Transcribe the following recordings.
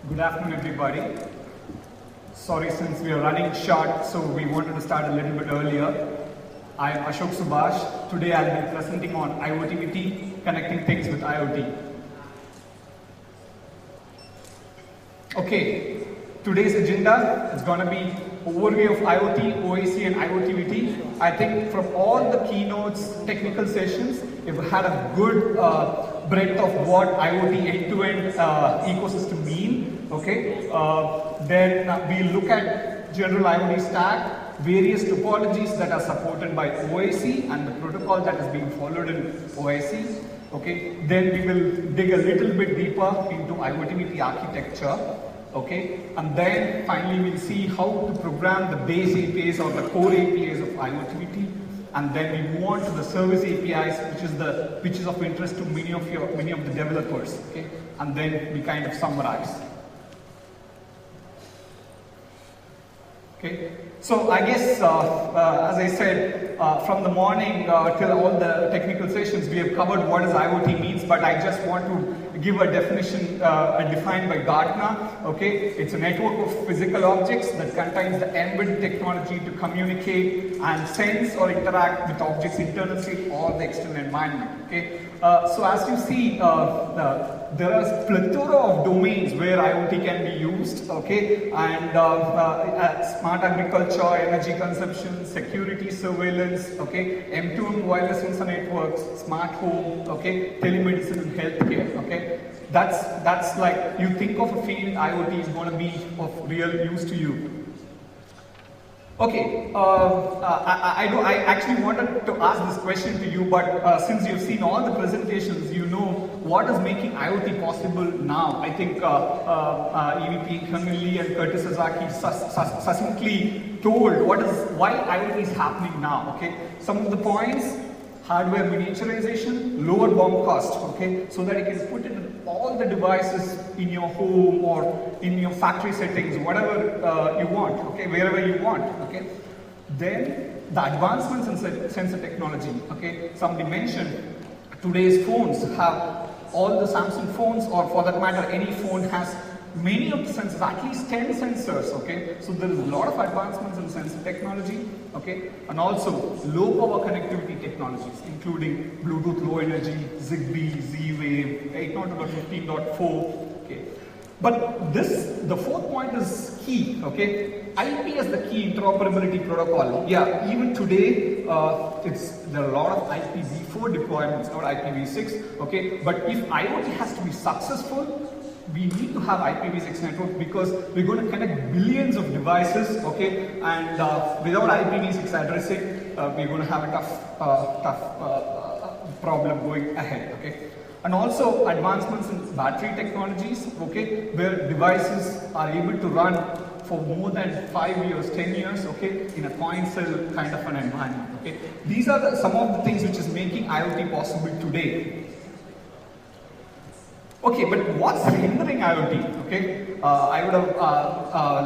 Good afternoon, everybody. Sorry, since we are running short, so we wanted to start a little bit earlier. I am Ashok Subhash. Today I'll be presenting on IoTVT, connecting things with IoT. Okay, today's agenda is going to be overview of IoT, OAC and IoTVT. I think from all the keynotes, technical sessions, we've had a good breadth of what IoT end-to-end ecosystem mean. Okay, then we look at general IoT stack, various topologies that are supported by OAC and the protocol that is being followed in OAC. Okay, then we will dig a little bit deeper into IoTVT architecture. Okay, and then finally we'll see how to program the base APIs or the core APIs of IoTVT, and then we move on to the service APIs, which is of interest to many of the developers. Okay, and then we kind of summarize. Okay. So I guess, as I said, from the morning till all the technical sessions, we have covered what is IoT means, but I just want to give a definition defined by Gartner. Okay, it's a network of physical objects that contains the embedded technology to communicate and sense or interact with objects' internal state or the external environment. Okay, so as you see, there are a plethora of domains where IoT can be used. Okay, and smart agriculture, energy consumption, security surveillance, okay, M2M wireless sensor networks, smart home, okay, telemedicine and healthcare, okay. That's like, you think of a field, IoT is going to be of real use to you. Okay, I actually wanted to ask this question to you, but since you've seen all the presentations, you know what is making IoT possible now. I think EVP Hyung-Min Lee and Curtis Sasaki succinctly told why IoT is happening now. Okay, some of the points: hardware miniaturization, lower BOM cost, okay, so that you can put in all the devices in your home or in your factory settings, whatever you want, okay, wherever you want, okay. Then the advancements in sensor technology, okay. Somebody mentioned today's phones have all the Samsung phones, or for that matter, any phone has many of the sensors, at least 10 sensors, okay. So there is a lot of advancements in sensor technology, okay, and also low power connectivity technologies, including Bluetooth Low Energy, Zigbee, Z-Wave, 802.15.4, okay. But the fourth point is key, okay. IP is the key interoperability protocol. Yeah, even today, there are a lot of IPv4 deployments, not IPv6, okay. But if IoT has to be successful, we need to have IPv6 network, because we're going to connect billions of devices, okay, and without IPv6 addressing, we're going to have a tough problem going ahead, okay. And also advancements in battery technologies, okay, where devices are able to run for more than 5 years, 10 years, okay, in a coin cell kind of an environment, okay. These are some of the things which is making IoT possible today. Okay, but what's hindering IoT? Okay, I would have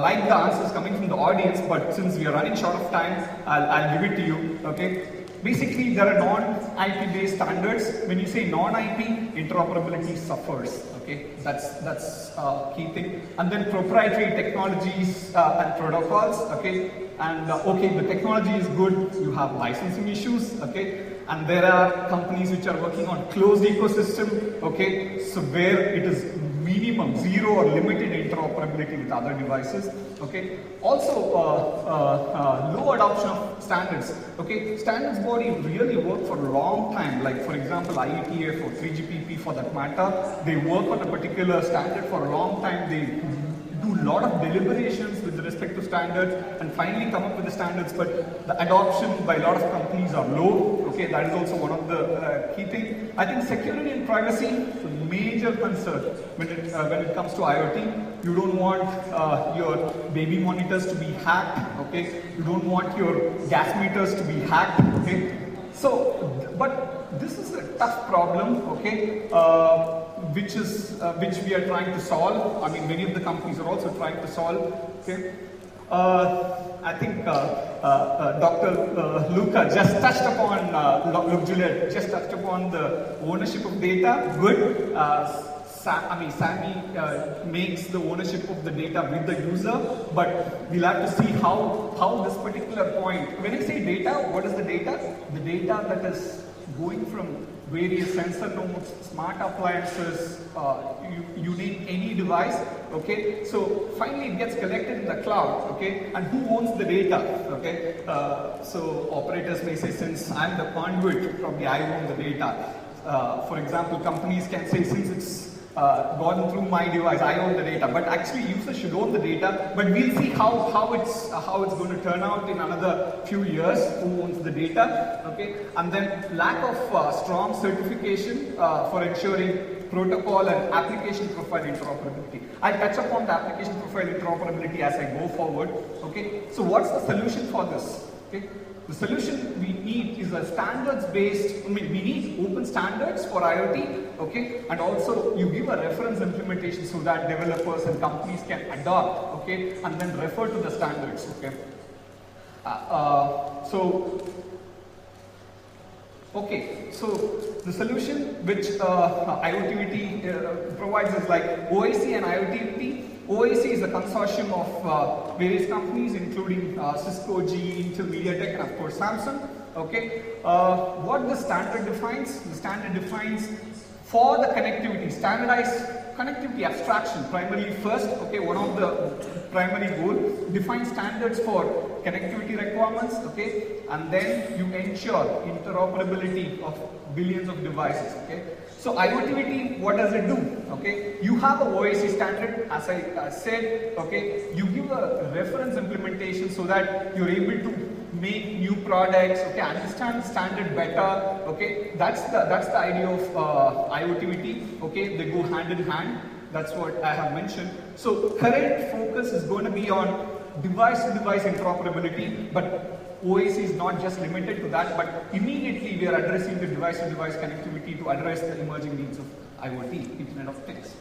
liked the answers coming from the audience, but since we are running short of time, I'll give it to you. Okay, basically there are non-IP based standards. When you say non-IP, interoperability suffers. Okay, that's key thing. And then proprietary technologies and protocols. Okay, and okay, the technology is good. You have licensing issues. Okay. And there are companies which are working on closed ecosystem, okay, so where it is minimum, zero or limited interoperability with other devices, okay. Also, low adoption of standards, okay. Standards body really work for a long time, like for example, IETF or 3GPP for that matter, they work on a particular standard for a long time, they do a lot of deliberations with respect to standards and finally come up with the standards, but the adoption by a lot of companies are low. Okay, that is also one of the key things. I think security and privacy is a major concern when it comes to IoT. You don't want your baby monitors to be hacked. Okay, you don't want your gas meters to be hacked. Okay, so but this is a tough problem. Okay. Which we are trying to solve. I mean, many of the companies are also trying to solve. Okay, I think Dr. Luca just touched upon, Luke Juliet just touched upon the ownership of data. Good. SAMI makes the ownership of the data with the user, but we'll have to see how this particular point, when I say data, what is the data? The data that is going from various sensor nodes, smart appliances, you need any device, okay? So finally it gets collected in the cloud, okay? And who owns the data, okay? So operators may say, since I'm the conduit, probably I own the data. For example, companies can say, since it's gone through my device, I own the data. But actually, users should own the data. But we'll see how it's going to turn out in another few years. Who owns the data? Okay, and then lack of strong certification for ensuring protocol and application profile interoperability. I'll touch upon the application profile interoperability as I go forward. Okay, so what's the solution for this? Okay. The solution we need is a standards-based, we need open standards for IoT, okay, and also you give a reference implementation so that developers and companies can adopt, okay, and then refer to the standards, okay. So the solution which IoTVT provides is like OIC and IoTVT. OIC is a consortium of various companies, including Cisco, GE, Intel, MediaTek, and of course Samsung. Okay, what the standard defines? The standard defines for the connectivity, standardized connectivity abstraction. Primarily first, okay, one of the primary goal, define standards for connectivity requirements, okay, and then you ensure interoperability of billions of devices, okay. So IoTVT, what does it do? Okay, you have a OIC standard, as I said. Okay, you give a reference implementation so that you're able to make new products. Okay, understand the standard better. Okay, that's the idea of IoTVT. Okay, they go hand in hand. That's what I have mentioned. So current focus is going to be on device-to-device interoperability, but OIC is not just limited to that, but immediately we are addressing the device-to-device connectivity to address the emerging needs of IoT, Internet of Things.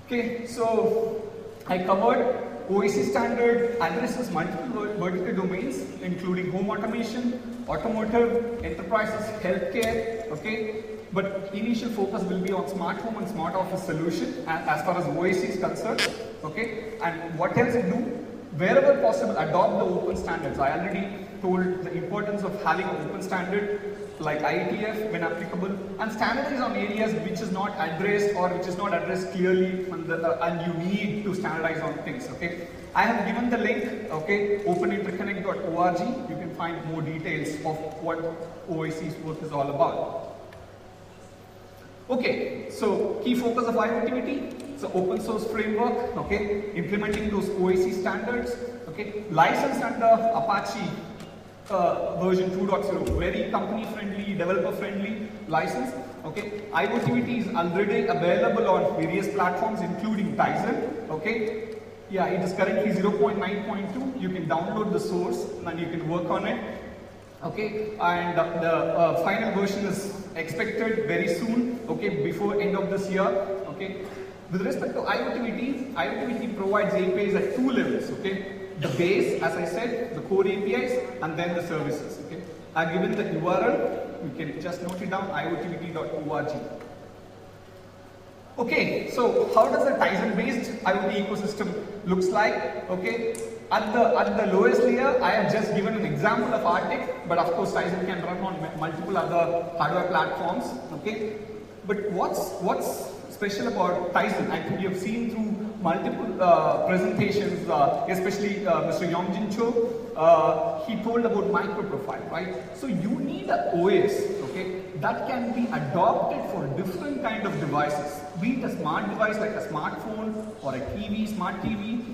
Okay, so I covered OIC standard addresses multiple vertical domains, including home automation, automotive, enterprises, healthcare, okay? But initial focus will be on smart home and smart office solution as far as OIC is concerned, okay? And what else it do? Wherever possible, adopt the open standards. I already told the importance of having an open standard like IETF when applicable, and standardize on areas which is not addressed or which is not addressed clearly, and you need to standardize on things. Okay, I have given the link. Okay, openinterconnect.org. You can find more details of what OIC's work is all about. Okay, so key focus of IoTVT. It's an open source framework, okay, implementing those OIC standards, okay, licensed under Apache version 2.0, very company friendly, developer friendly license, okay. IoTVT is already available on various platforms including Tizen, okay. Yeah, it is currently 0.9.2, you can download the source and you can work on it. Okay, and the final version is expected very soon, okay, before end of this year, okay. With respect to IoTVT, IoTVT provides APIs at two levels, okay. The base, as I said, the core APIs, and then the services, okay. I've given the URL, you can just note it down, iotvt.org. Okay, so how does a Tizen-based IoT ecosystem looks like, okay. At the lowest layer, I have just given an example of Arctic, but of course Tizen can run on multiple other hardware platforms, okay. But what's special about Tizen? I think you have seen through multiple presentations, especially Mr. Yongjin Cho, he told about microprofile, right? So you need an OS, okay, that can be adopted for different kind of devices, be it a smart device like a smartphone or a TV, smart TV,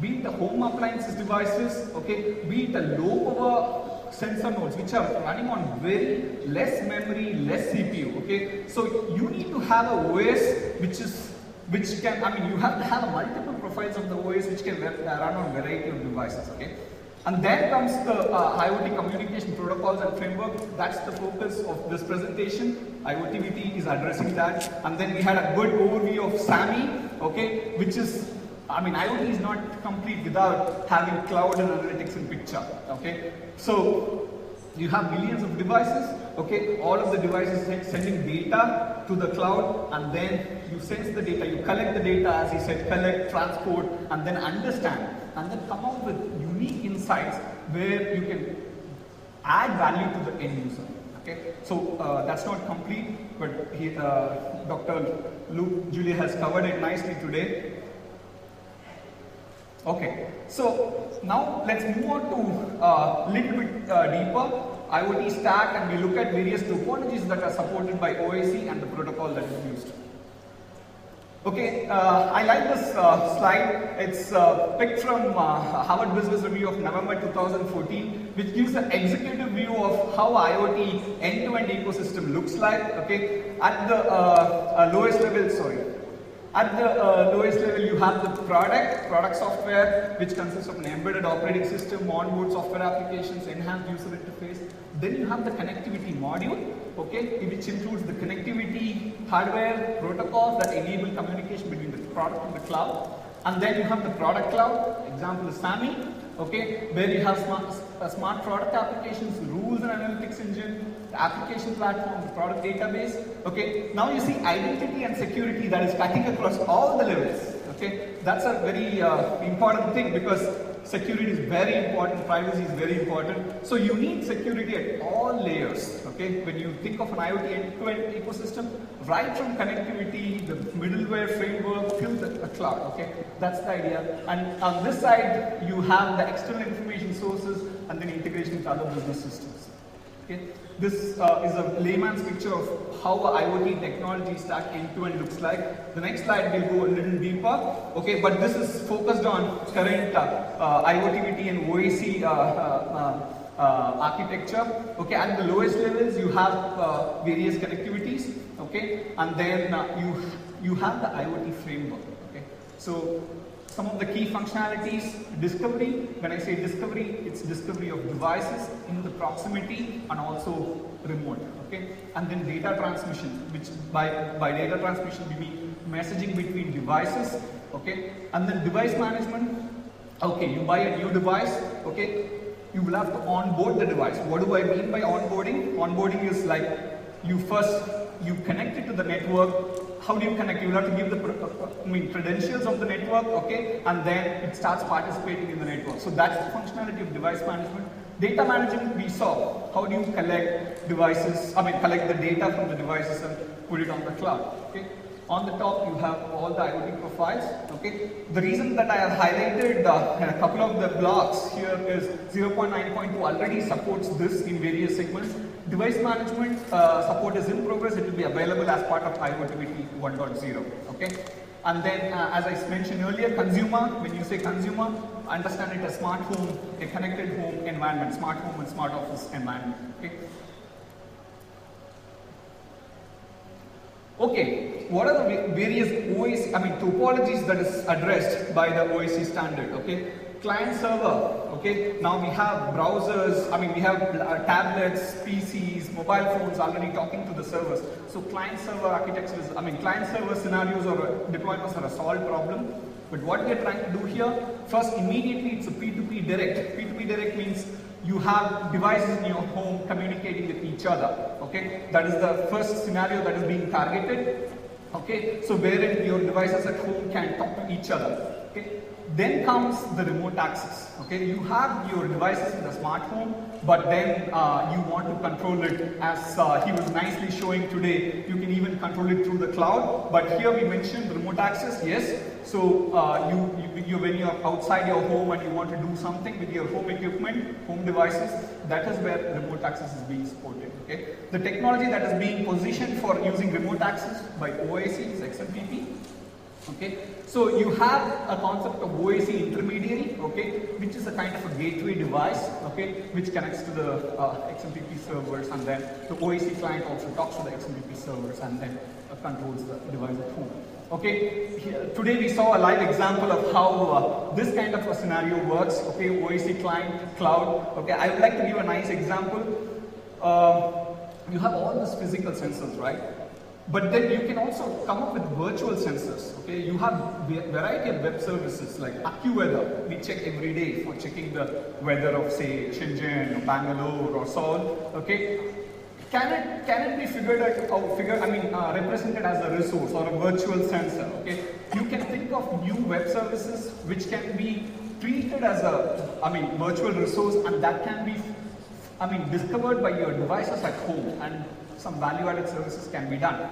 be it the home appliances devices, okay, be it a low power sensor nodes which are running on very less memory, less CPU, okay. So you need to have a OS which can, I mean, you have to have multiple profiles of the OS which can run on variety of devices, okay. And then comes the IoT communication protocols and framework. That's the focus of this presentation. IoTVT is addressing that. And then we had a good overview of SAMI, okay, which is, I mean, IoT is not complete without having cloud and analytics in picture, okay. So You have millions of devices, okay? All of the devices sending data to the cloud, and then you sense the data, you collect the data, as you said, collect, transport, and then understand, and then come up with unique insights where you can add value to the end user. Okay, so that's not complete, but Dr. Luke Julia has covered it nicely today. Okay, so now let's move on to a little bit deeper IoT stack, and we look at various topologies that are supported by OAC and the protocol that is used. Okay, I like this slide. It's picked from Harvard Business Review of November 2014, which gives an executive view of how IoT end-to-end ecosystem looks like. Okay, at the lowest level, you have the product software, which consists of an embedded operating system, onboard software applications, enhanced user interface. Then you have the connectivity module, okay, which includes the connectivity hardware protocols that enable communication between the product and the cloud. And then you have the product cloud, example is SAMI, okay, where you have smart product applications, rules and analytics engine, the application platform, the product database. Okay, now you see identity and security that is cutting across all the levels. Okay, that's a very important thing, because security is very important, privacy is very important. So you need security at all layers. Okay, when you think of an IoT end-to-end ecosystem, right from connectivity, the middleware framework till the cloud. Okay, that's the idea. And on this side, you have the external information sources and then integration with other business systems. Okay, this is a layman's picture of how a IoT technology stack end-to-end looks like. The next slide will go a little deeper. Okay, but this is focused on current IoTVT and OAC architecture. Okay, at the lowest levels you have various connectivities. Okay, and then you have the IoT framework. Okay, so some of the key functionalities: discovery. When I say discovery, it's discovery of devices in the proximity and also remote. Okay, and then data transmission, which by data transmission we mean messaging between devices. Okay, and then device management. Okay, you buy a new device. Okay, you will have to onboard the device. What do I mean by onboarding? Onboarding is like you connect it to the network. How do you connect? You will have to give the credentials of the network, okay, and then it starts participating in the network. So that's the functionality of device management. Data management, we saw. How do you collect devices? Collect the data from the devices and put it on the cloud. Okay. On the top, you have all the IoT profiles. Okay. The reason that I have highlighted a couple of the blocks here is 0.9.2 already supports this in various segments. Device management support is in progress. It will be available as part of IoTVT 1.0. Okay, and then as I mentioned earlier, consumer. When you say consumer, understand it as smart home, a connected home environment, smart home and smart office environment. Okay. Okay, what are the various OAC, topologies that is addressed by the OAC standard? Okay. Client server, okay, now we have browsers, we have tablets, PCs, mobile phones already talking to the servers. So client server architecture is, client server scenarios or deployments are a solved problem. But what we are trying to do here, first immediately it's a P2P direct. P2P direct means you have devices in your home communicating with each other, okay. That is the first scenario that is being targeted, okay. So wherein your devices at home can talk to each other, okay. Then comes the remote access. Okay, you have your devices in the smart home, but then you want to control it, as he was nicely showing today. You can even control it through the cloud. But here we mentioned remote access. Yes. So when you are outside your home and you want to do something with your home equipment, home devices, that is where remote access is being supported. Okay, the technology that is being positioned for using remote access by OAC is XMPP. Okay, so you have a concept of OAC intermediary, okay, which is a kind of a gateway device, okay, which connects to the XMPP servers, and then the OAC client also talks to the XMPP servers and then controls the device at home. Okay, today we saw a live example of how this kind of a scenario works. Okay, OAC client, cloud. Okay, I would like to give a nice example. You have all these physical sensors, right? But then you can also come up with virtual sensors. Okay, you have variety of web services like AccuWeather. We check every day for checking the weather of say Shenzhen or Bangalore or Seoul. Okay, can it be represented as a resource or a virtual sensor? Okay, you can think of new web services which can be treated as a virtual resource, and that can be discovered by your devices at home, and some value-added services can be done.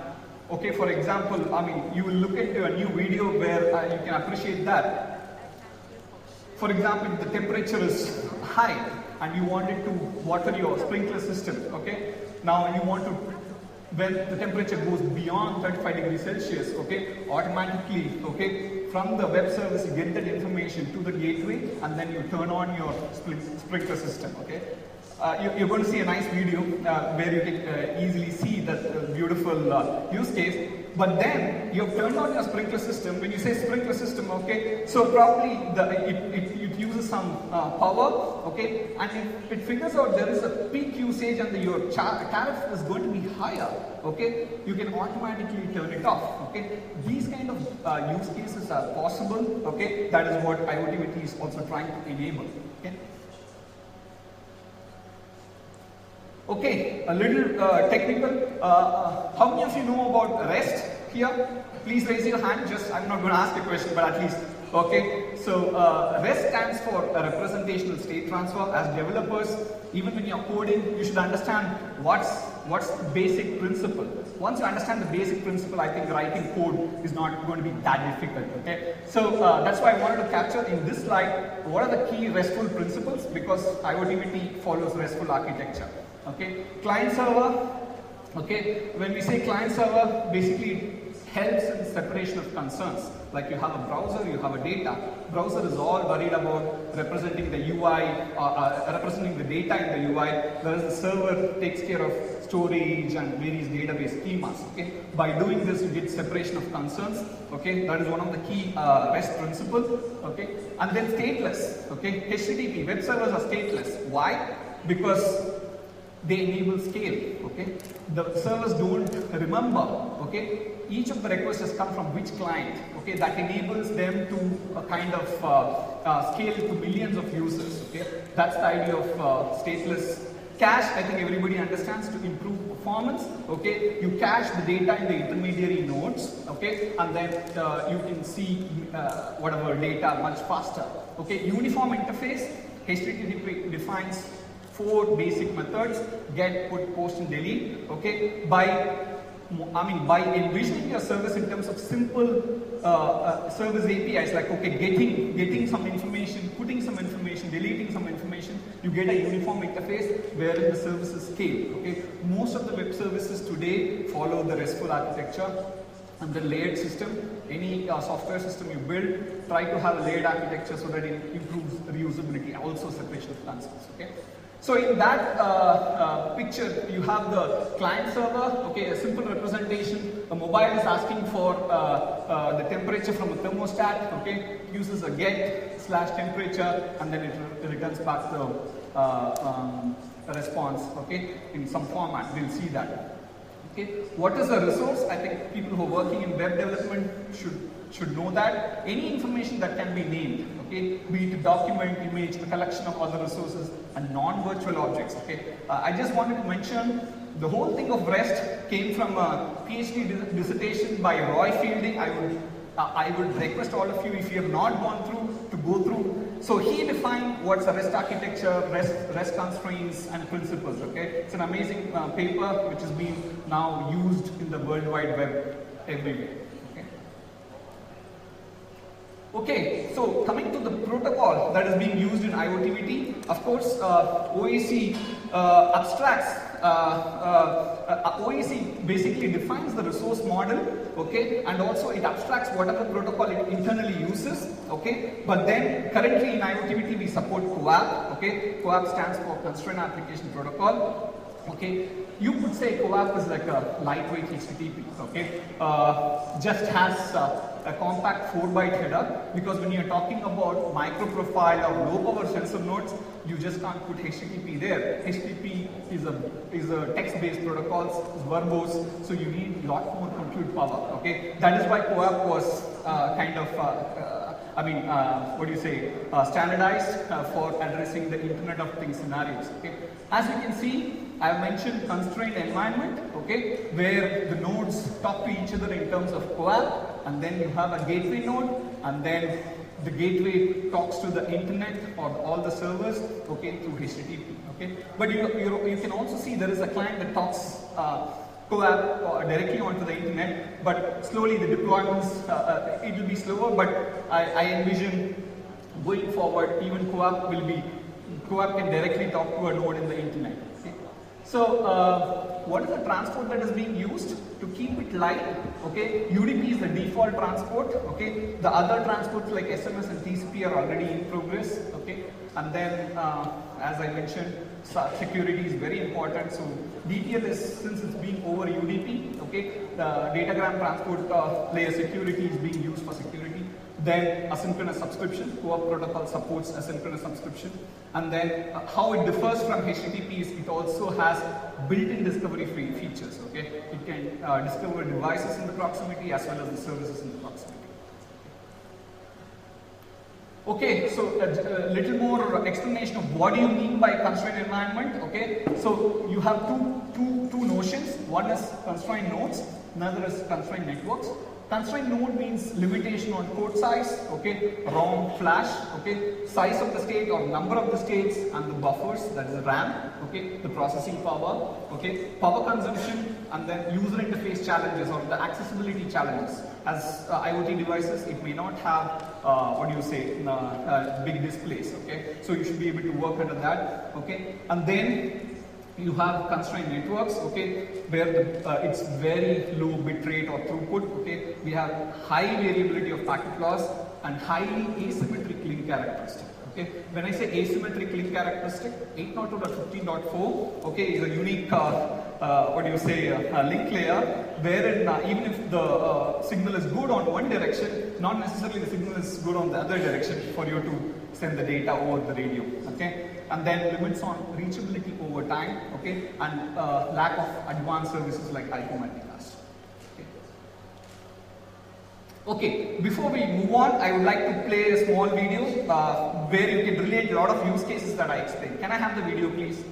Okay, for example, you will look into a new video where you can appreciate that. For example, if the temperature is high and you wanted to water your sprinkler system, okay? Now you want to, when the temperature goes beyond 35 degrees Celsius, okay, automatically, okay, from the web service you get that information to the gateway, and then you turn on your sprinkler system, okay? You're going to see a nice video where you can easily see that beautiful use case. But then you've turned on your sprinkler system. When you say sprinkler system, okay, so probably it uses some power, okay, and if it figures out there is a peak usage and your tariff is going to be higher, okay, you can automatically turn it off, okay. These kind of use cases are possible, okay. That is what IoTVT is also trying to enable, okay. Okay, a little technical. How many of you know about REST here? Please raise your hand. I'm not going to ask a question, but at least. Okay, so REST stands for representational state transfer. As developers, even when you're coding, you should understand what's the basic principle. Once you understand the basic principle, I think writing code is not going to be that difficult. Okay, so that's why I wanted to capture in this slide what are the key RESTful principles, because IoTVT follows RESTful architecture. Okay, client server. Okay, when we say client server, basically it helps in separation of concerns. Like you have a browser, you have a data. Browser is all worried about representing the UI, representing the data in the UI, whereas the server takes care of storage and various database schemas. Okay, by doing this, you get separation of concerns. Okay, that is one of the key REST principles. Okay, and then stateless. Okay, HTTP web servers are stateless. Why? Because they enable scale, okay? The servers don't remember, okay? Each of the requests has come from which client, okay? That enables them to kind of scale to millions of users, okay? That's the idea of stateless. Cache, I think everybody understands, to improve performance, okay? You cache the data in the intermediary nodes, okay? And then you can see whatever data much faster, okay? Uniform interface, HTTP defines 4 basic methods: get, put, post, and delete. Okay, by envisioning your service in terms of simple service APIs, like okay, getting some information, putting some information, deleting some information, you get a uniform interface wherein the services scale. Okay, most of the web services today follow the RESTful architecture and the layered system. Any software system you build, try to have a layered architecture so that it improves reusability, also separation of concerns. Okay. So in that picture, you have the client server, okay, a simple representation. A mobile is asking for the temperature from a thermostat, okay, it uses a get/temperature, and then it returns back the response, okay, in some format. We'll see that. Okay, what is a resource? I think people who are working in web development should know that. Any information that can be named, okay, be it a document, image, a collection of other resources, and non-virtual objects. Okay, I just wanted to mention the whole thing of REST came from a PhD dissertation by Roy Fielding. I would request all of you, if you have not gone through, to go through. So he defined what's a REST architecture, REST constraints and principles. Okay, it's an amazing paper which is being now used in the World Wide Web everywhere. Okay, so coming to the protocol that is being used in IoTVT, of course, OAC abstracts. OAC basically defines the resource model, okay, and also it abstracts whatever protocol it internally uses, okay. But then currently in IoTVT we support CoAP, okay. CoAP stands for Constraint Application Protocol. Okay, you could say CoAP is like a lightweight HTTP, okay, just has a compact 4-byte header, because when you're talking about micro profile or low power sensor nodes, you just can't put HTTP there. HTTP is a text-based protocol, it's verbose, so you need a lot more compute power. Okay, that is why CoAP was standardized for addressing the Internet of Things scenarios. Okay, as you can see, I have mentioned constrained environment. Okay, where the nodes talk to each other in terms of CoAP, and then you have a gateway node, and then the gateway talks to the internet or all the servers, okay, through HTTP. Okay, but you can also see there is a client that talks CoAP directly onto the internet, but slowly the deployments, it will be slower, but I envision going forward even CoAP can directly talk to a node in the internet. Okay. So what is the transport that is being used to keep it light? Okay, UDP is the default transport. Okay, the other transports like SMS and TCP are already in progress. Okay, and then as I mentioned, security is very important. So DTL is, since it's being over UDP, okay, the datagram transport layer security is being used for security. Then asynchronous subscription, CoAP protocol supports asynchronous subscription. And then how it differs from HTTP is it also has built-in discovery features. Okay, it can discover devices in the proximity as well as the services in the proximity. Okay, so a little more explanation of what do you mean by constrained environment. Okay, so you have two notions. One is constrained nodes, another is constrained networks. Constrained node means limitation on code size, okay, ROM, flash, okay, size of the state or number of the states, and the buffers, that is the RAM, okay, the processing power, okay, power consumption, and then user interface challenges or the accessibility challenges. As IoT devices, it may not have, big displays, okay, so you should be able to work under that, okay, and then you have constrained networks, okay, where it's very low bit rate or throughput, okay. We have high variability of packet loss and highly asymmetric link characteristic. Okay, when I say asymmetric link characteristic, 802.15.4, okay, is a unique link layer, wherein even if the signal is good on one direction, not necessarily the signal is good on the other direction for you to send the data over the radio. Okay, and then limits on reachability over time, okay, and lack of advanced services like IP multicast. Okay, before we move on, I would like to play a small video where you can relate a lot of use cases that I explained. Can I have the video, please?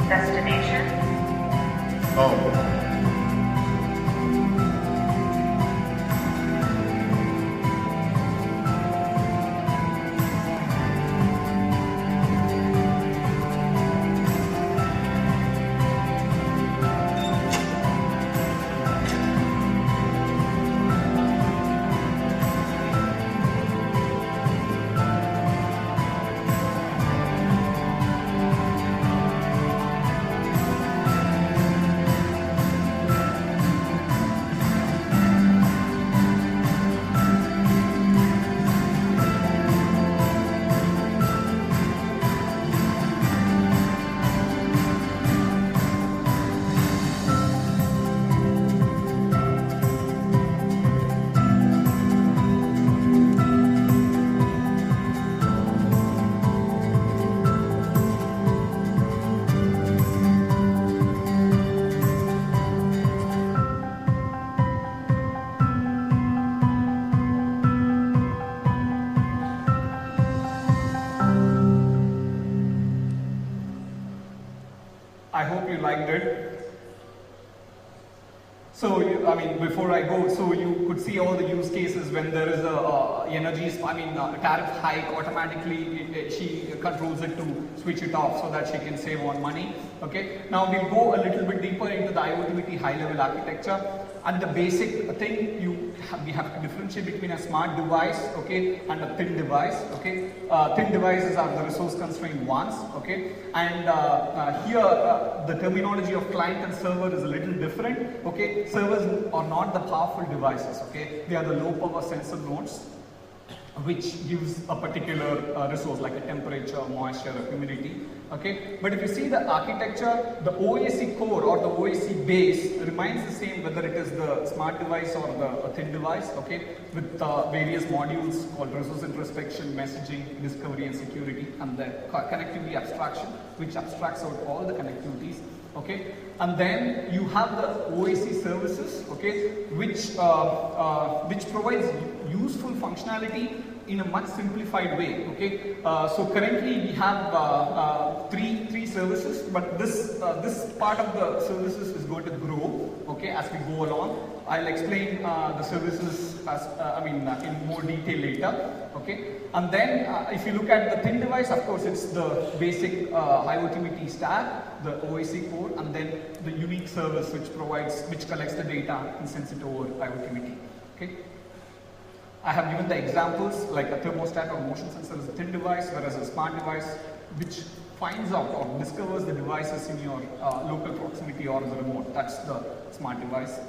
Destination? Oh. I hope you liked it. So, before I go, so you could see all the use cases when there is a tariff hike, automatically she controls it to switch it off so that she can save on money. Okay. Now we'll go a little bit deeper into the IoT high-level architecture. And the basic thing we have to differentiate between a smart device, okay, and a thin device, okay. Thin devices are the resource-constrained ones, okay. And here the terminology of client and server is a little different, okay. Servers are not the powerful devices, okay. They are the low-power sensor nodes, which gives a particular resource like a temperature, moisture, or humidity. Okay, but if you see the architecture, the OAC core or the OAC base remains the same whether it is the smart device or the thin device. Okay, with various modules called resource introspection, messaging, discovery, and security, and then connectivity abstraction, which abstracts out all the connectivities. Okay, and then you have the OAC services, okay, which provides useful functionality in a much simplified way. Okay, so currently we have three services, but this part of the services is going to grow. Okay, as we go along. I'll explain the services in more detail later. Okay, and then if you look at the thin device, of course it's the basic IoT stack, the OAC core, and then the unique service which collects the data and sends it over IoT. Okay. I have given the examples like a thermostat or motion sensor is a thin device, whereas a smart device which finds out or discovers the devices in your local proximity or the remote. That's the smart device.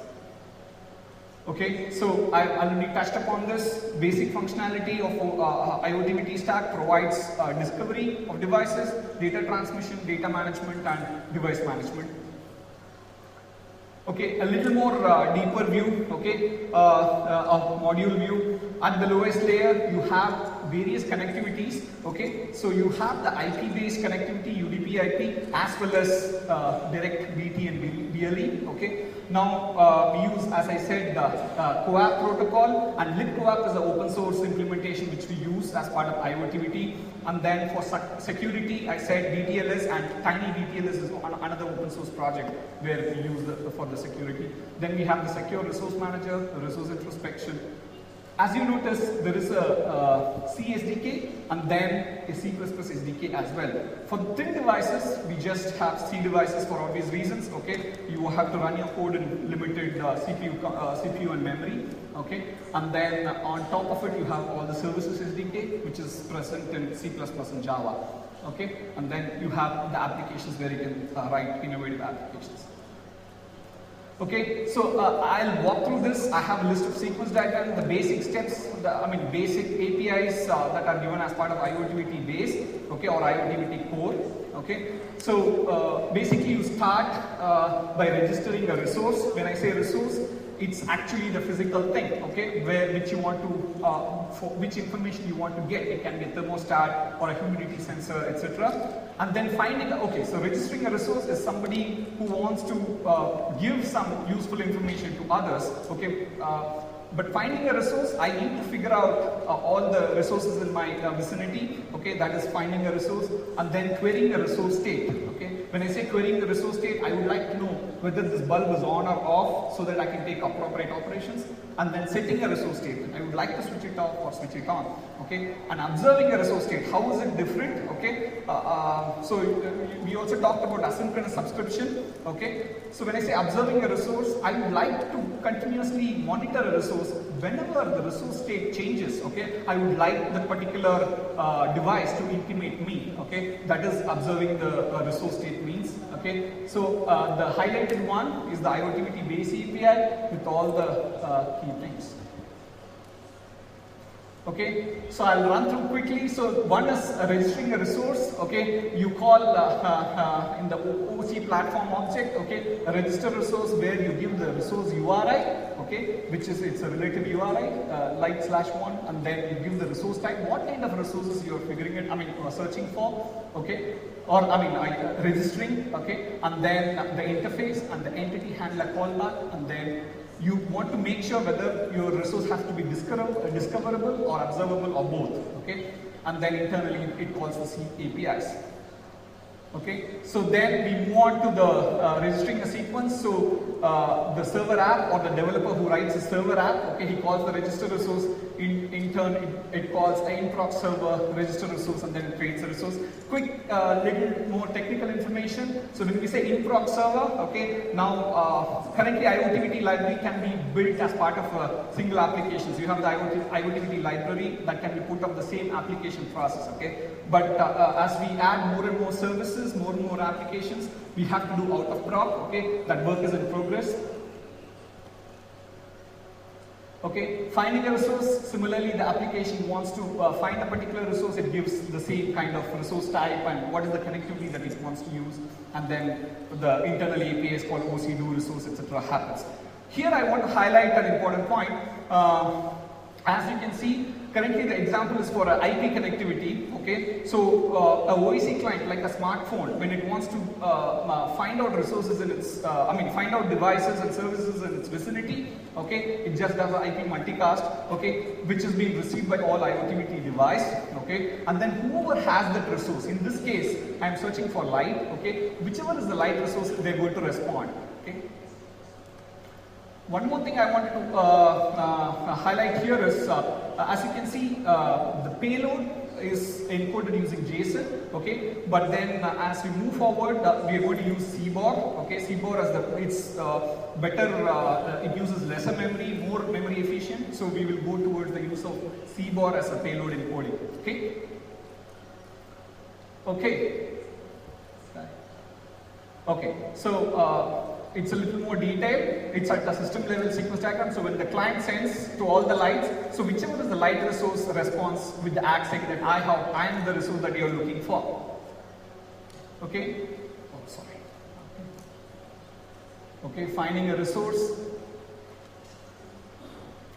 Okay, so I already touched upon this. Basic functionality of IoT stack provides discovery of devices, data transmission, data management, and device management. Okay, a little more deeper view, okay, of module view. At the lowest layer, you have various connectivities, okay. So you have the IP-based connectivity, UDP IP, as well as direct BT and BLE, okay. Now we use, as I said, the CoAP protocol, and libcoAP is an open source implementation which we use as part of IoT. And then for security, I said DTLS, and TinyDTLS is another open source project where we use for the security. Then we have the secure resource manager, the resource introspection. As you notice, there is a C SDK and then a C++ SDK as well. For thin devices, we just have C devices for obvious reasons. Okay, you have to run your code in limited CPU and memory. Okay, and then on top of it, you have all the services SDK, which is present in C++ and Java. Okay, and then you have the applications where you can write innovative applications. Okay, so I'll walk through this. I have a list of sequence diagram, the basic steps, basic APIs that are given as part of IoT base, okay, or IoT core. Okay, so basically you start by registering a resource. When I say resource, it's actually the physical thing, okay, which you want to, for which information you want to get. It can be a thermostat or a humidity sensor, etc. And then finding, okay, so registering a resource is somebody who wants to give some useful information to others, okay. But finding a resource, I need to figure out all the resources in my vicinity, okay, that is finding a resource, and then querying a resource state, okay. When I say querying the resource state, I would like to know whether this bulb is on or off so that I can take appropriate operations, and then setting a resource state. I would like to switch it off or switch it on, okay, and observing a resource state. How is it different, okay? So we also talked about asynchronous subscription, okay. So when I say observing a resource, I would like to continuously monitor a resource. Whenever the resource state changes, okay, I would like that particular device to intimate me, okay. That is observing the resource state means, okay. So the highlighted one is the IoT base API with all the key things. Okay, so I'll run through quickly. So one is registering a resource. Okay, you call in the OC platform object. Okay, a register resource where you give the resource URI. Okay, which is it's a relative URI light/1, and then you give the resource type. What kind of resources you are figuring it? Searching for. Okay, or registering. Okay, and then the interface and the entity handler callback, and then you want to make sure whether your resource has to be discoverable or observable or both, okay? And then internally it calls the C APIs. Okay, so then we move on to the registering a sequence. So the server app or the developer who writes a server app, okay, he calls the register resource. In turn, it calls the inproc server register resource, and then it creates a resource. Quick little more technical information. So when we say inproc server, okay, now currently IoTVT library can be built as part of a single application. So you have the IoTVT library that can be put on the same application process, okay. But as we add more and more services, more and more applications, we have to do out of prop, okay. That work is in progress. Okay, finding a resource, similarly the application wants to find a particular resource, it gives the same kind of resource type and what is the connectivity that it wants to use, and then the internal APIs called OC do resource, etc. happens. Here I want to highlight an important point. As you can see, currently the example is for IP connectivity, okay. So a OEC client like a smartphone, when it wants to find out resources in its, find out devices and services in its vicinity, okay, it just does an IP multicast, okay, which is being received by all IoTVT device, okay, and then whoever has that resource, in this case, I am searching for light, okay, whichever is the light resource, they're going to respond, okay. One more thing I wanted to highlight here is, as you can see, the payload is encoded using JSON, okay. But then as we move forward, we are going to use CBOR, okay. CBOR as it's better, it uses lesser memory, more memory efficient. So we will go towards the use of CBOR as a payload encoding, okay. Okay, so it's a little more detailed. It's at the system level sequence diagram. So when the client sends to all the lights, so whichever is the light resource responds with the ACK saying that I am the resource that you're looking for. Okay? Oh, sorry. Okay, finding a resource.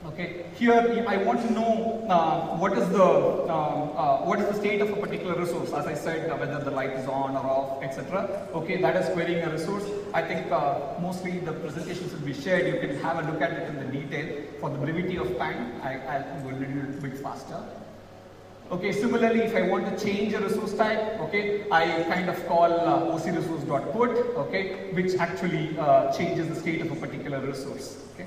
Okay, here I want to know what is the state of a particular resource. As I said, whether the light is on or off, etc. Okay, that is querying a resource. I think mostly the presentations will be shared. You can have a look at it in the detail. For the brevity of time, I'll go a little bit faster. Okay, similarly, if I want to change a resource type, okay, I kind of call ocresource.put, okay, which actually changes the state of a particular resource. Okay.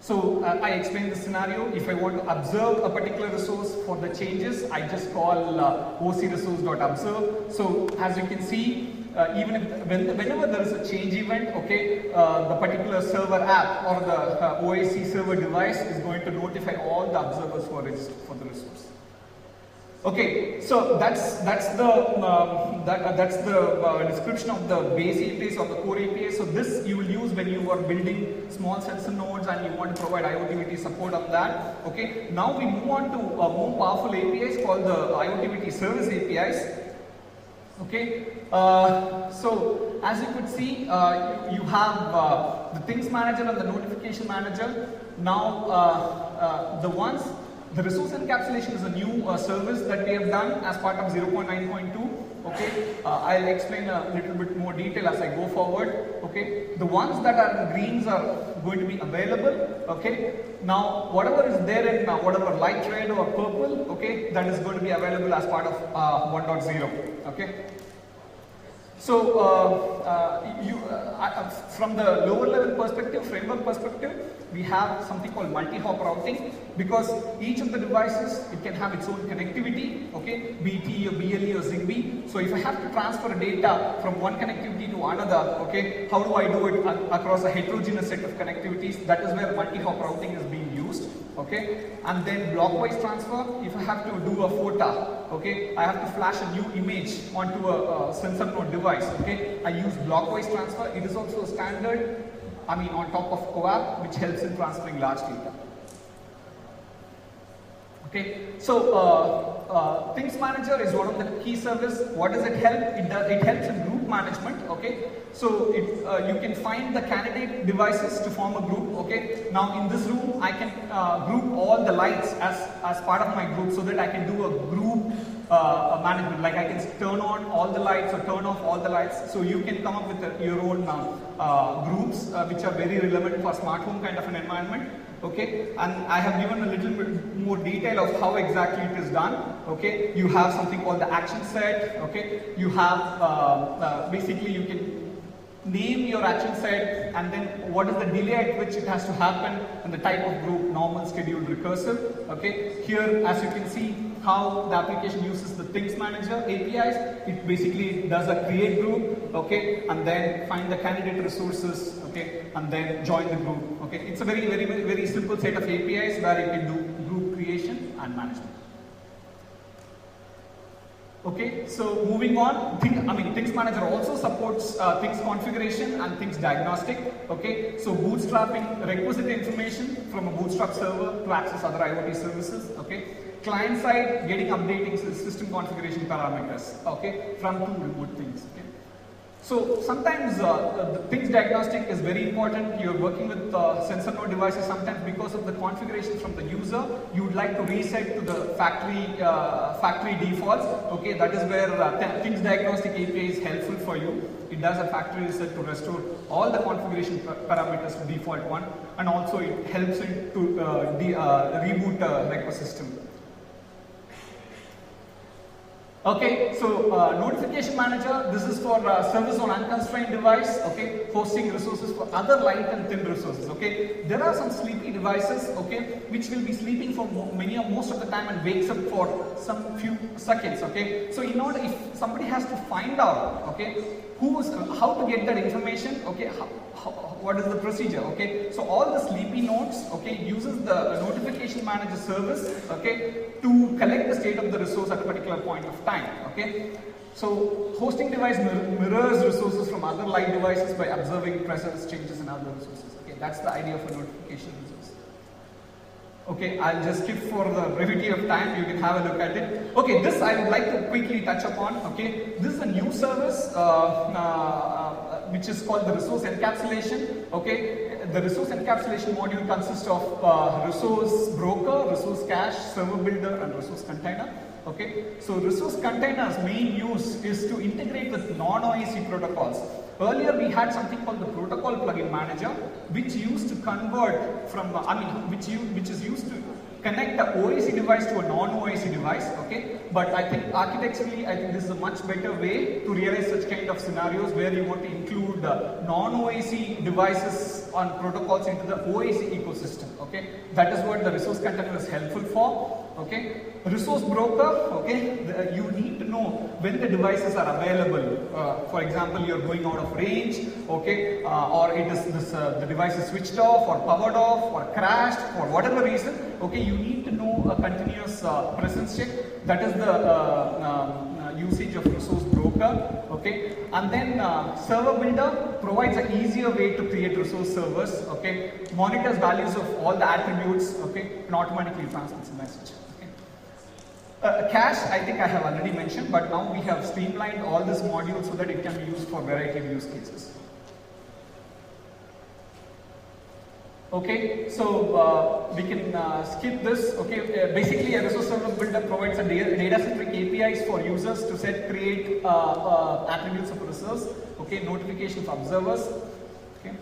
So I explained the scenario. If I want to observe a particular resource for the changes, I just call ocresource.observe. So as you can see, even if, whenever there is a change event, okay, the particular server app or the OAC server device is going to notify all the observers who are registered for the resource. Okay, so that's the description of the base APIs or the core APIs. So this you will use when you are building small sensor nodes and you want to provide IoTVT support on that. Okay, now we move on to more powerful APIs called the IoTVT service APIs. Okay, so as you could see, you have the things manager and the notification manager. Now the resource encapsulation is a new service that we have done as part of 0.9.2. Okay, I'll explain a little bit more detail as I go forward. Okay, the ones that are in greens are going to be available. Okay, now whatever is there in whatever light red or purple, okay, that is going to be available as part of 1.0. Okay. So from the lower level perspective, framework perspective, we have something called multi-hop routing, because each of the devices, it can have its own connectivity, okay, BT or BLE or Zigbee. So if I have to transfer data from one connectivity to another, okay, how do I do it across a heterogeneous set of connectivities? That is where multi-hop routing is being used. Okay, and then blockwise transfer. If I have to do a FOTA, okay, I have to flash a new image onto a sensor node device. Okay, I use blockwise transfer. It is also a standard, on top of CoAP, which helps in transferring large data. Okay, so Things Manager is one of the key service. What does it help? It helps in group management. Okay, so you can find the candidate devices to form a group. Okay, now in this room I can group all the lights as part of my group, so that I can do a group management. Like I can turn on all the lights or turn off all the lights. So you can come up with your own groups which are very relevant for smart home kind of an environment. okay, and I have given a little bit more detail of how exactly it is done, okay. You have something called the action set, okay. You have basically you can name your action set and then what is the delay at which it has to happen and the type of group, normal, scheduled, recursive, okay. Here, as you can see, how the application uses the Things Manager APIs. It basically does a create group, okay, and then find the candidate resources, okay, and then join the group, okay. It's a very simple set of APIs where you can do group creation and management. Okay, so moving on, Things Manager also supports Things configuration and Things diagnostic. Okay, so bootstrapping requisite information from a Bootstrap server to access other IoT services. Okay, client side getting updating system configuration parameters. Okay, from two remote things. Okay. So sometimes the Things diagnostic is very important. You're working with sensor node devices. Sometimes because of the configuration from the user, you would like to reset to the factory defaults. Okay, that is where Things diagnostic API is helpful for you. It does a factory reset to restore all the configuration parameters to default one, and also it helps it to reboot like a system. Okay, so notification manager, this is for service on unconstrained device, okay, hosting resources for other light and thin resources, okay. There are some sleepy devices, okay, which will be sleeping for most of the time and wakes up for some few seconds, okay. So in order, if somebody has to find out, okay, how to get that information, okay, what is the procedure, okay. So all the sleepy nodes, okay, uses the notification manager service, okay, to collect the state of the resource at a particular point of time, okay. So hosting device mirrors resources from other light devices by observing presence changes in other resources, okay. That's the idea of a notification resource. Okay, I'll just skip for the brevity of time, you can have a look at it. Okay, this I would like to quickly touch upon, okay. This is a new service which is called the resource encapsulation, okay. The resource encapsulation module consists of resource broker, resource cache, server builder and resource container. Okay, so resource container's main use is to integrate with non-OAC protocols. Earlier we had something called the protocol plugin manager, which used to convert from, which is used to connect the OAC device to a non-OAC device, okay. But I think architecturally, I think this is a much better way to realize such kind of scenarios where you want to include non-OAC devices on protocols into the OAC ecosystem, okay. That is what the resource container is helpful for, okay. Resource broker, okay, you need to know when the devices are available. For example, you're going out of range, okay, or it is the device is switched off or powered off or crashed for whatever reason, okay, you need to know a continuous presence check. That is the usage of resource broker, okay. And then server builder provides an easier way to create resource servers, okay, monitors values of all the attributes, okay, and automatically transmits a message. Cache, I think I have already mentioned, but now we have streamlined all this module so that it can be used for a variety of use cases. Okay, so we can skip this. Okay, basically a resource server builder provides a data-centric APIs for users to set, create attributes of a resource. Okay, notifications of observers. Okay.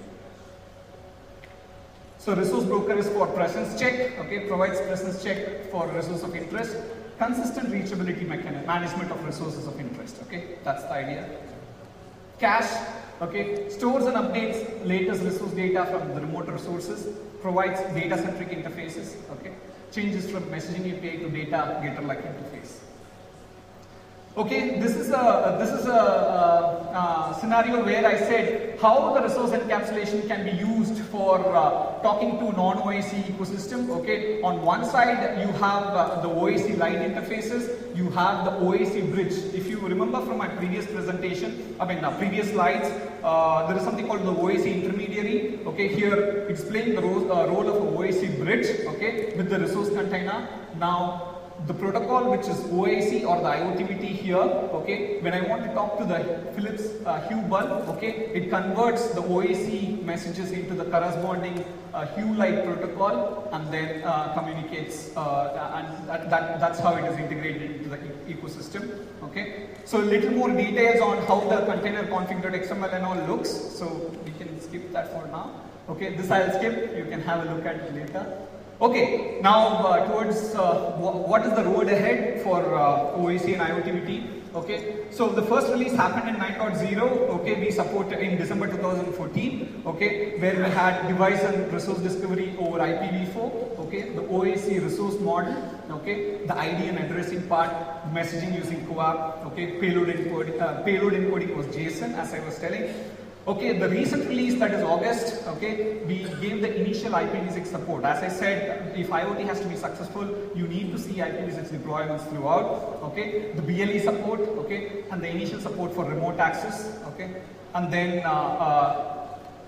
So resource broker is for presence check. Okay, provides presence check for resource of interest. Consistent reachability mechanism, management of resources of interest. Okay, that's the idea. Cache, okay, stores and updates latest resource data from the remote resources, provides data-centric interfaces, okay, changes from messaging API to data getter-like interface. Okay, this is a scenario where I said how the resource encapsulation can be used for talking to non-OAC ecosystem. Okay, on one side you have the OAC light interfaces, you have the OAC bridge. If you remember from my previous presentation, previous slides, there is something called the OAC intermediary. Okay, here it's playing the role of a OAC bridge. Okay, with the resource container. Now, the protocol which is OAC or the IoTVT here, okay, when I want to talk to the Philips Hue bulb, okay, it converts the OAC messages into the corresponding Hue light protocol and then communicates, and that's how it is integrated into the ecosystem, okay. So a little more details on how the container configured XML and all looks, so we can skip that for now. Okay, this I'll skip. You can have a look at it later. Okay, now towards what is the road ahead for OAC and IoTVT? Okay, so the first release happened in 9.0. Okay, we supported in December 2014. Okay, where we had device and resource discovery over IPv4. Okay, the OAC resource model. Okay, the ID and addressing part, messaging using CoAP. Okay, payload encoding was JSON, as I was telling. Okay, the recent release, that is August, okay, we gave the initial IPv6 support. As I said, if IoT has to be successful, you need to see IPv6 deployments throughout, okay, the BLE support, okay, and the initial support for remote access, okay, and then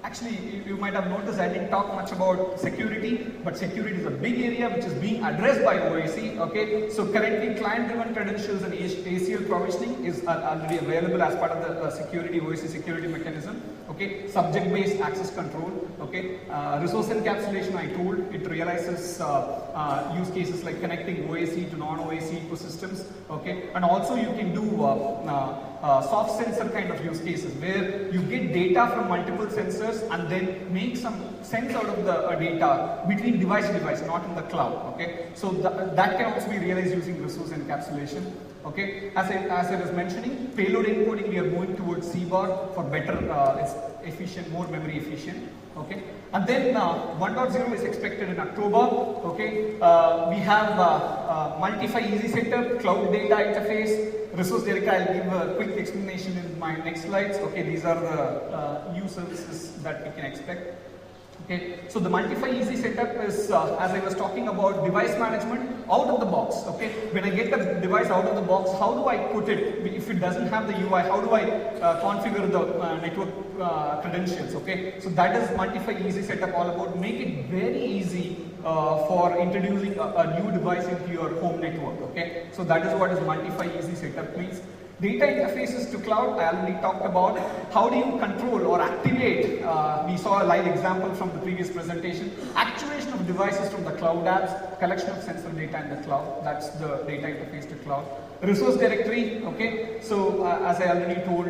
actually, you might have noticed I didn't talk much about security, but security is a big area which is being addressed by OAC. Okay, so currently client-driven credentials and ACL provisioning is already available as part of the security OAC security mechanism. Okay, subject-based access control. Okay, resource encapsulation I told it realizes use cases like connecting OAC to non-OAC ecosystems. Okay, and also you can do soft sensor kind of use cases where you get data from multiple sensors and then make some sense out of the data between device to device, not in the cloud. Okay, so that can also be realized using resource encapsulation. Okay, as I was mentioning, payload encoding we are moving towards CBOR for better, it's efficient, more memory efficient. Okay, and then 1.0 is expected in October. Okay, we have multi-fi easy setup, cloud data interface, resource directory. I'll give a quick explanation in my next slides. Okay, these are the new services that we can expect. Okay, so the multi-fi easy setup is, as I was talking about, device management out of the box. Okay, when I get the device out of the box, how do I put it? If it doesn't have the UI, how do I configure the network credentials? Okay, so that is multi-fi easy setup all about. Make it very easy for introducing a new device into your home network. Okay, so that is what is multi-fi easy setup means. Data interfaces to cloud, I already talked about. How do you control or activate? We saw a live example from the previous presentation. Actuation of devices from the cloud apps, collection of sensor data in the cloud. That's the data interface to cloud. Resource directory, okay. So as I already told,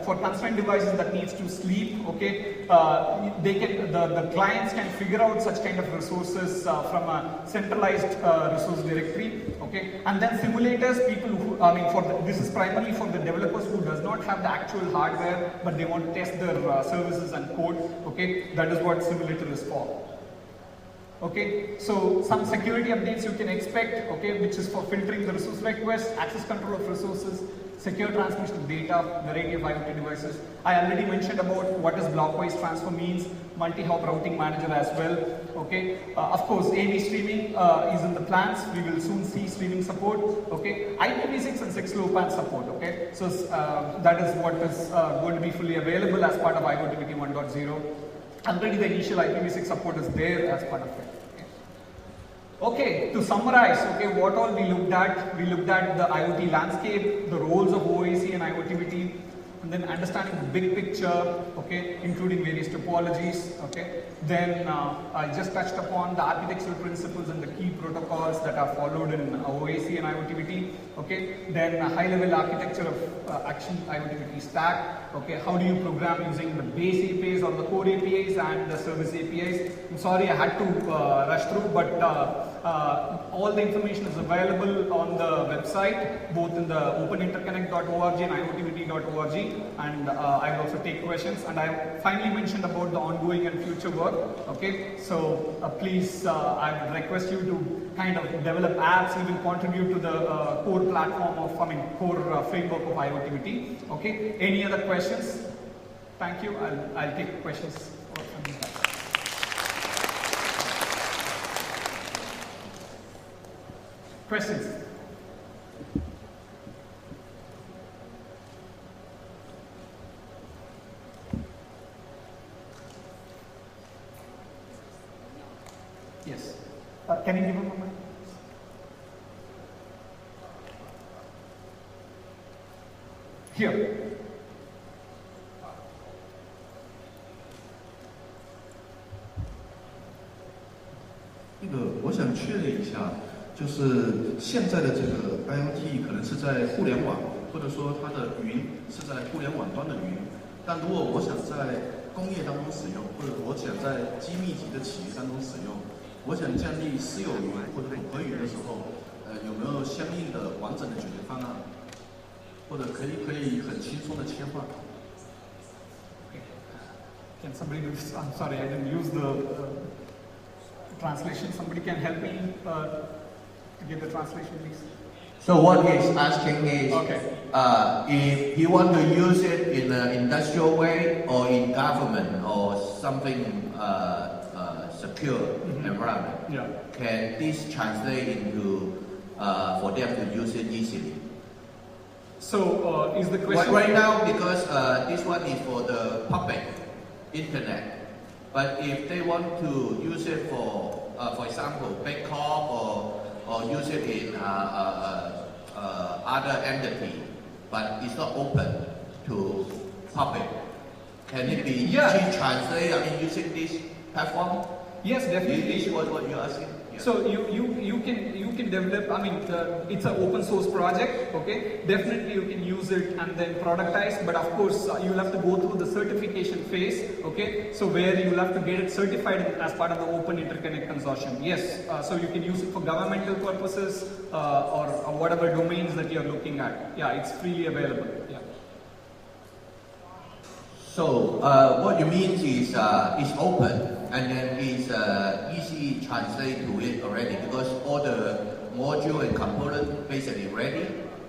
for constrained devices that needs to sleep, okay, the clients can figure out such kind of resources from a centralized resource directory, okay. And then simulators, people who, this is primarily for the developers who does not have the actual hardware, but they want to test their services and code, okay. That is what simulator is for. Okay, so some security updates you can expect, okay, which is for filtering the resource requests, access control of resources, secure transmission of data, variety of IoT devices. I already mentioned about what is blockwise transfer means, multi-hop routing manager as well. Okay, of course, AV streaming is in the plans. We will soon see streaming support. Okay, IPv6 and 6LoWPAN support. Okay, so that is what is going to be fully available as part of IoTVT 1.0. Already the initial IPv6 support is there as part of it. Okay, to summarize, okay, what all we looked at the IoT landscape, the roles of OAC and IoTVT, and then understanding the big picture, okay, including various topologies, okay. Then I just touched upon the architectural principles and the key protocols that are followed in OAC and IoTVT, okay. Then a high-level architecture of action IoTVT stack, okay. How do you program using the base APIs or the core APIs and the service APIs? I'm sorry I had to rush through, but all the information is available on the website, both in the openinterconnect.org and IoTVT.org, and I will also take questions. And I finally mentioned about the ongoing and future work. Okay, so please, I would request you to kind of develop apps, even contribute to the core platform of, core framework of IoTVT. Okay, any other questions? Thank you. I'll take questions from you guys. Questions? Yes. Can you give him a moment? Here.我想确认一下，就是现在的这个 IoT 可能是在互联网，或者说它的云是在互联网端的云。但如果我想在工业当中使用，或者我想在机密级的企业当中使用，我想建立私有云或者混合云的时候，有没有相应的完整的解决方案，或者可以很轻松的切换？ Can somebody do this? I'm sorry, I didn't use the translation. Somebody can help me to get the translation, please. So what he's asking is, Okay. If you want to use it in an industrial way or in government or something secure environment, Yeah. can this translate into for them to use it easily? So is the Right, question right now, because this one is for the public internet, but if they want to use it for example, Bitcoin or use it in other entity, but it's not open to public, can it be Yeah. easily translated? I mean, using this platform? Yes, definitely. This is what you're asking? Yeah. So you can develop. I mean, it's an open source project. Okay, definitely you can use it and then productize. But of course, you'll have to go through the certification phase. Okay, so where you'll have to get it certified as part of the Open Interconnect Consortium. Yes, so you can use it for governmental purposes or whatever domains that you're looking at. Yeah, it's freely available. Yeah. So what you mean is it's open and then it's easy translate to it already because all the module and component basically ready.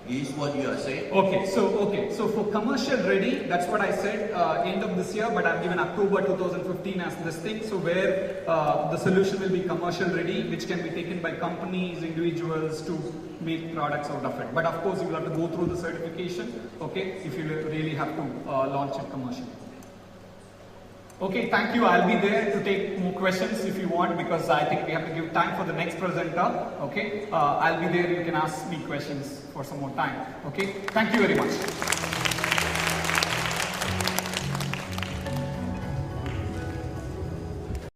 Is what you are saying? Okay, so for commercial ready, that's what I said end of this year, but I've given October 2015 as this thing. So where the solution will be commercial ready, which can be taken by companies, individuals to make products out of it. But of course, you will have to go through the certification. Okay, if you really have to launch it commercially. Okay, thank you. I'll be there to take more questions if you want because I think we have to give time for the next presenter. Okay, I'll be there. You can ask me questions for some more time. Okay, thank you very much.